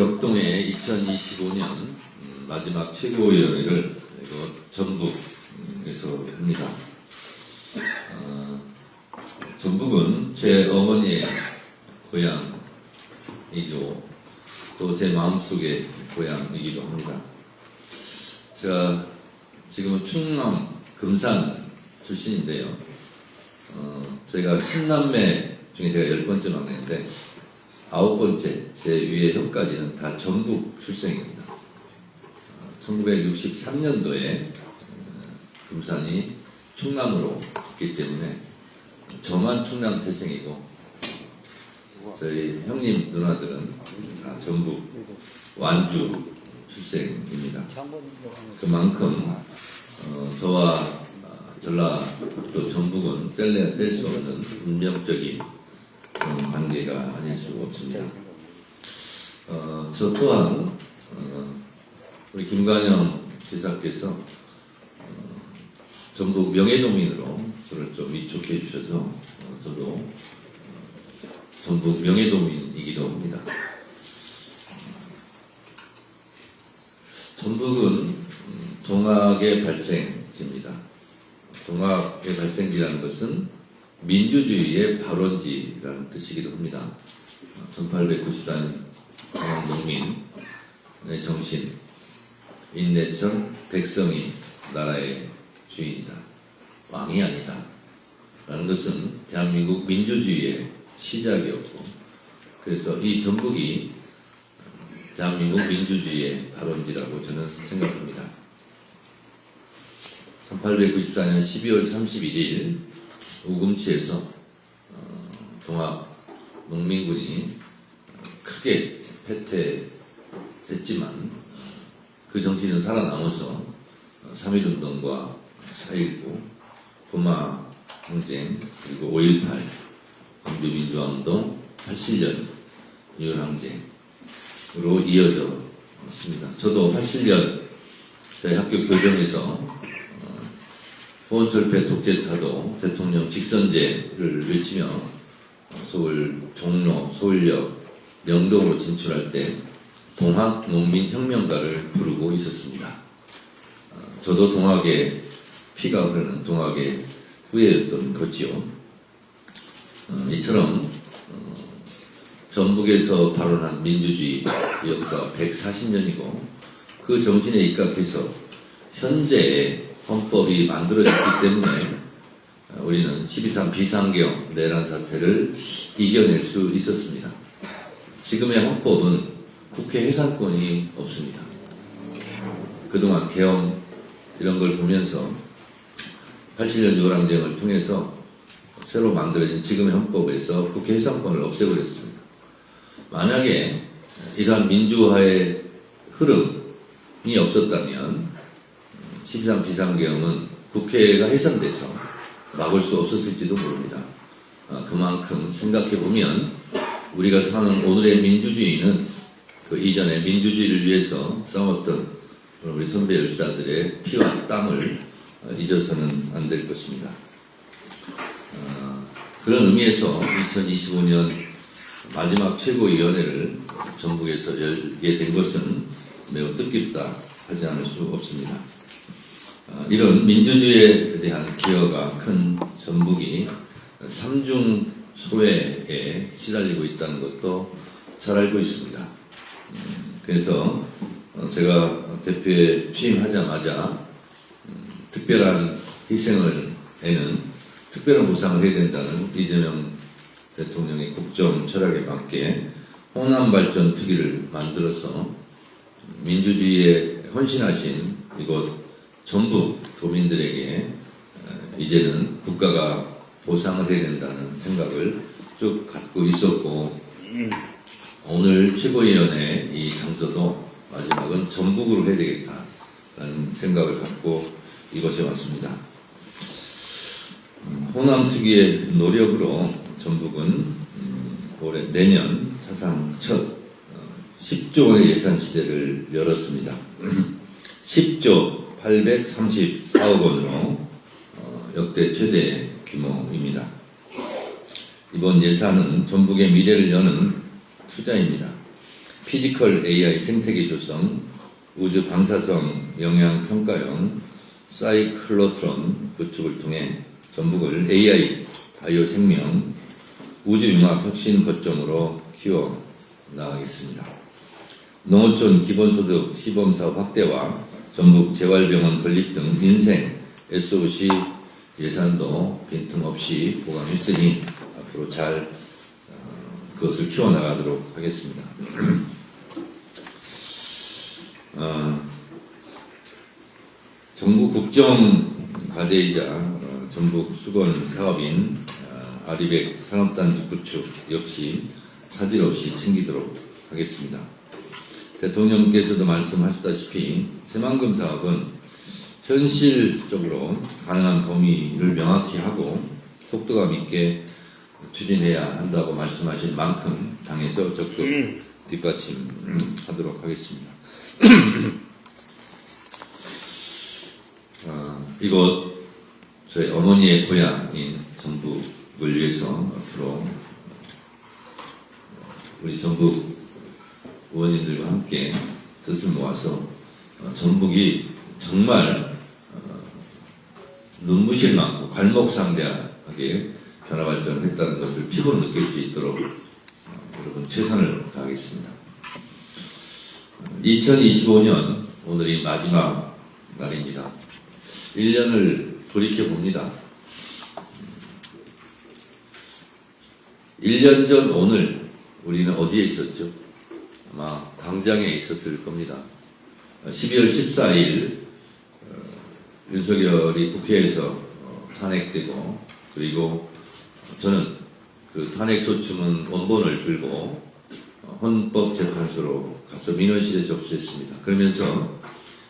격동의 2025년 마지막 최고위원회를 전북에서 합니다. 전북은 제 어머니의 고향이고 또 제 마음속의 고향이기도 합니다. 제가 지금은 충남 금산 출신인데요. 저희가 10남매 중에 제가 10번째 막내인데 9번째 제 위에 형까지는 다 전북 출생입니다. 1963년도에 금산이 충남으로 갔기 때문에 저만 충남 태생이고 저희 형님 누나들은 다 전북 완주 출생입니다. 그만큼 저와 전라도 전북은 뗄 수 없는 운명적인 그런 관계가 아닐 수가 없습니다. 저 또한 우리 김관영 지사께서 전북 명예도민으로 저를 좀 위촉해 주셔서 저도 전북 명예도민이기도 합니다. 전북은 동학의 발생지입니다. 동학의 발생지라는 것은 민주주의의 발원지라는 뜻이기도 합니다. 1894년 동학농민의 정신, 인내천 백성이 나라의 주인이다. 왕이 아니다. 라는 것은 대한민국 민주주의의 시작이었고, 그래서 이 전북이 대한민국 민주주의의 발원지라고 저는 생각합니다. 1894년 12월 31일 우금치에서 동학 농민군이 크게 패퇴했지만 그 정신은 살아남아서 3.1운동과 4.19, 부마 항쟁, 그리고 5.18, 광주민주화운동, 87년 이율항쟁으로 이어져 있습니다. 저도 87년 저희 학교 교정에서 보원철폐 독재타도 대통령 직선제를 외치며 서울 종로, 서울역, 명동으로 진출할 때 동학농민혁명가를 부르고 있었습니다. 저도 동학의 피가 흐르는 동학의 후예였던 거지요. 이처럼 전북에서 발원한 민주주의 역사 140년이고 그 정신에 입각해서 현재의 헌법이 만들어졌기 때문에 우리는 12.3 비상경 내란 사태를 이겨낼 수 있었습니다. 지금의 헌법은 국회 해산권이 없습니다. 그동안 계엄 이런 걸 보면서 87년 유월항쟁을 통해서 새로 만들어진 지금의 헌법에서 국회 해산권을 없애버렸습니다. 만약에 이러한 민주화의 흐름이 없었다면 13 비상계엄은 국회가 해산돼서 막을 수 없었을지도 모릅니다. 그만큼 생각해보면 우리가 사는 오늘의 민주주의는 그 이전에 민주주의를 위해서 싸웠던 우리 선배 열사들의 피와 땀을 잊어서는 안 될 것입니다. 그런 의미에서 2025년 마지막 최고위원회를 전북에서 열게 된 것은 매우 뜻깊다 하지 않을 수 없습니다. 이런 민주주의에 대한 기여가 큰 전북이 삼중 소외에 시달리고 있다는 것도 잘 알고 있습니다. 그래서 제가 대표에 취임하자마자 특별한 희생에는 특별한 보상을 해야 된다는 이재명 대통령의 국정 철학에 맞게 호남발전 특위를 만들어서 민주주의에 헌신하신 이곳 전북 도민들에게 이제는 국가가 보상을 해야 된다는 생각을 쭉 갖고 있었고, 오늘 최고위원회 이 장소도 마지막은 전북으로 해야 되겠다라는 생각을 갖고 이곳에 왔습니다. 호남특위의 노력으로 전북은 올해 내년 사상 첫 10조 원의 예산 시대를 열었습니다. 10조 834억 원으로 역대 최대 규모입니다. 이번 예산은 전북의 미래를 여는 투자입니다. 피지컬 AI 생태계 조성, 우주 방사성 영향 평가형 사이클로트론 구축을 통해 전북을 AI, 바이오 생명, 우주융합 혁신 거점으로 키워 나가겠습니다. 농어촌 기본소득 시범사업 확대와 전북 재활병원 건립 등 민생 SOC 예산도 빈틈없이 보강했으니 앞으로 잘 그것을 키워나가도록 하겠습니다. 정부 국정과제이자 전북 수건 사업인 아리백 상업단지 구축 역시 차질 없이 챙기도록 하겠습니다. 대통령께서도 말씀하셨다시피 새만금 사업은 현실적으로 가능한 범위를 명확히 하고 속도감 있게 추진해야 한다고 말씀하신 만큼 당에서 적극 뒷받침하도록 하겠습니다. 이곳 저희 어머니의 고향인 전북을 위해서 앞으로 우리 전북 의원님들과 함께 뜻을 모아서 전북이 정말 눈부실 만큼 괄목상대하게 변화 발전을 했다는 것을 피부로 느낄 수 있도록 여러분 최선을 다하겠습니다. 2025년 오늘이 마지막 날입니다. 1년을 돌이켜봅니다. 1년 전 오늘 우리는 어디에 있었죠? 아마 광장에 있었을 겁니다. 12월 14일 윤석열이 국회에서 탄핵되고, 그리고 저는 그 탄핵소추문 원본을 들고 헌법재판소로 가서 민원실에 접수했습니다. 그러면서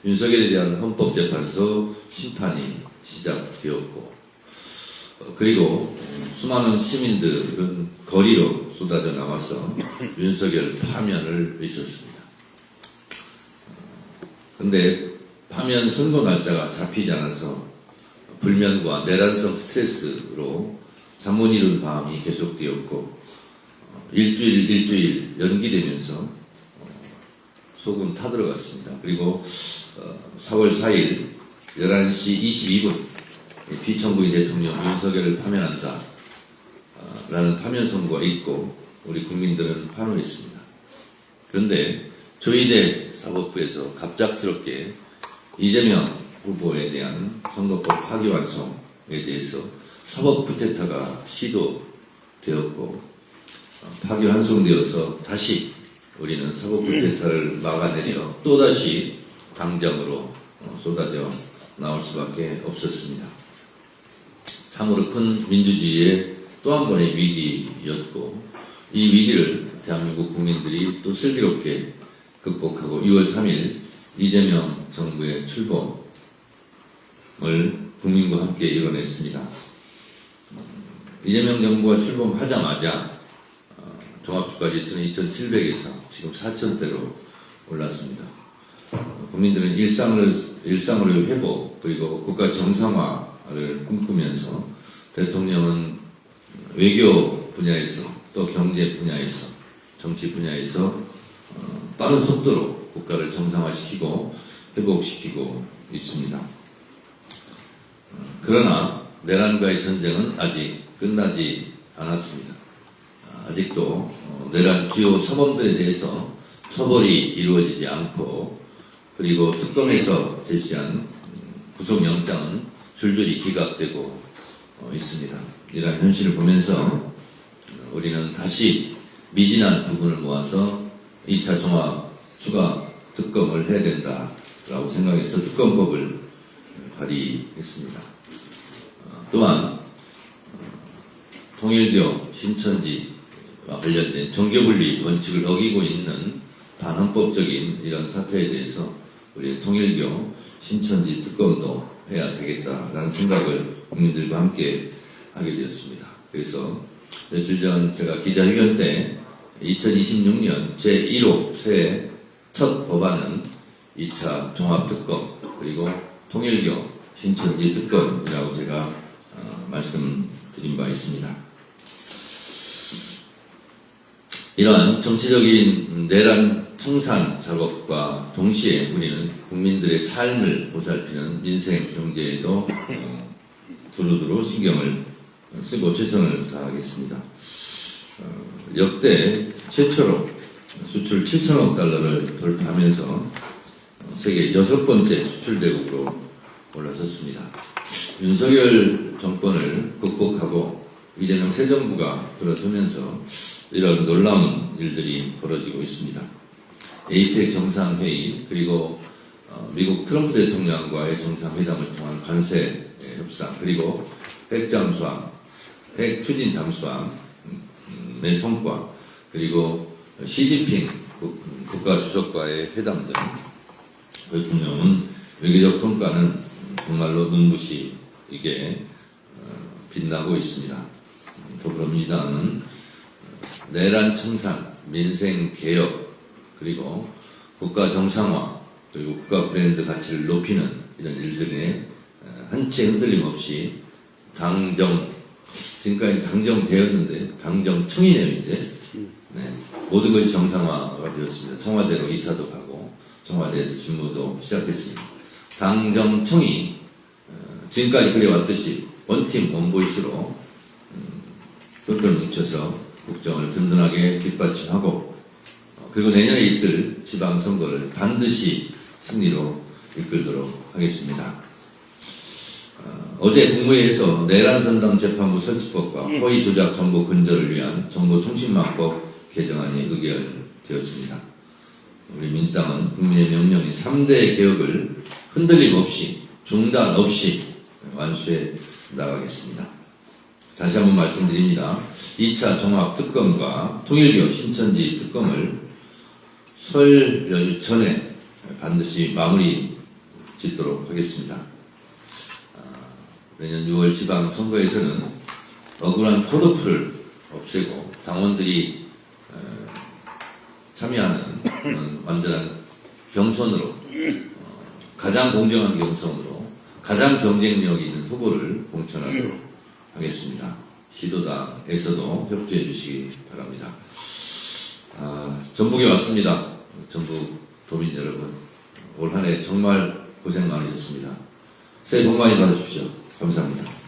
윤석열에 대한 헌법재판소 심판이 시작되었고, 그리고 수많은 시민들은 거리로 쏟아져 나와서 윤석열 파면을 외쳤습니다. 그런데 파면 선고 날짜가 잡히지 않아서 불면과 내란성 스트레스로 잠 못 이룬 밤이 계속되었고, 일주일 연기되면서 속은 타들어갔습니다. 그리고 4월 4일 11시 22분 피청구인 대통령 윤석열을 파면한다 라는 파면 선고가 있고 우리 국민들은 환호했습니다. 그런데 조희대 사법부에서 갑작스럽게 이재명 후보에 대한 선거법 파기환송에 대해서 사법 쿠데타가 시도되었고, 파기환송되어서 다시 우리는 사법 쿠데타를 막아내려 또다시 당장으로 쏟아져 나올 수밖에 없었습니다. 참으로 큰 민주주의의 또 한 번의 위기였고, 이 위기를 대한민국 국민들이 또 슬기롭게 극복하고 6월 3일 이재명 정부의 출범을 국민과 함께 이뤄냈습니다. 이재명 정부가 출범하자마자 종합주가지수는 2,700에서 지금 4,000대로 올랐습니다. 국민들은 일상으로의 회복, 그리고 국가 정상화를 꿈꾸면서 대통령은 외교 분야에서 또 경제 분야에서 정치 분야에서 빠른 속도로 국가를 정상화시키고 회복시키고 있습니다. 그러나 내란과의 전쟁은 아직 끝나지 않았습니다. 아직도 내란 주요 사범들에 대해서 처벌이 이루어지지 않고, 그리고 특검에서 제시한 구속영장은 줄줄이 기각되고 있습니다. 이러한 현실을 보면서 우리는 다시 미진한 부분을 모아서 2차 종합 추가 특검을 해야 된다라고 생각해서 특검법을 발의했습니다. 또한 통일교 신천지와 관련된 정교분리 원칙을 어기고 있는 반헌법적인 이런 사태에 대해서 우리 통일교 신천지 특검도 해야 되겠다라는 생각을 국민들과 함께 하게 되었습니다. 그래서 며칠 전 제가 기자회견 때 2026년 제1호 새해 첫 법안은 2차 종합특검 그리고 통일교 신천지 특검이라고 제가 말씀드린 바 있습니다. 이러한 정치적인 내란 청산 작업과 동시에 우리는 국민들의 삶을 보살피는 민생 경제에도 두루두루 신경을 쓰고 최선을 다하겠습니다. 역대 최초로 수출 7천억 달러를 돌파하면서 세계 6번째 수출대국으로 올라섰습니다. 윤석열 정권을 극복하고 이재명 새 정부가 들어서면서 이런 놀라운 일들이 벌어지고 있습니다. 에이펙 정상회의 그리고 미국 트럼프 대통령과의 정상회담을 통한 관세 협상 그리고 핵 추진 잠수함의 성과 그리고 시진핑 국가주석과의 회담 등 대통령은 외교적 성과는 정말로 눈부시게 빛나고 있습니다. 더불어민주당은 내란 청산, 민생 개혁, 그리고 국가 정상화, 그리고 국가 브랜드 가치를 높이는 이런 일들에 한치 흔들림 없이 지금까지 당정되었는데 당정청이네요 이제. 네, 모든 것이 정상화가 되었습니다. 청와대로 이사도 가고 청와대에서 직무도 시작했습니다. 당정청이 지금까지 그래왔듯이 원팀 원보이스로 똘똘 뭉쳐서 국정을 든든하게 뒷받침하고 그리고 내년에 있을 지방선거를 반드시 승리로 이끌도록 하겠습니다. 어제 국무회의에서 내란선당 재판부 설치법과 허위 조작 정보 근절을 위한 정보통신망법 개정안이 의결되었습니다. 우리 민주당은 국민의 명령인 3대 개혁을 흔들림 없이 중단 없이 완수해 나가겠습니다. 다시 한번 말씀드립니다. 2차 종합특검과 통일교 신천지 특검을 설 연휴 전에 반드시 마무리 짓도록 하겠습니다. 내년 6월 지방선거에서는 억울한 포도풀을 없애고 당원들이 참여하는 완전한 경선으로 가장 공정한 경선으로 가장 경쟁력 있는 후보를 공천하도록 하겠습니다. 시도당에서도 협조해 주시기 바랍니다. 전북에 왔습니다. 전북 도민 여러분, 올 한 해 정말 고생 많으셨습니다. 새해 복 많이 받으십시오. 감사합니다.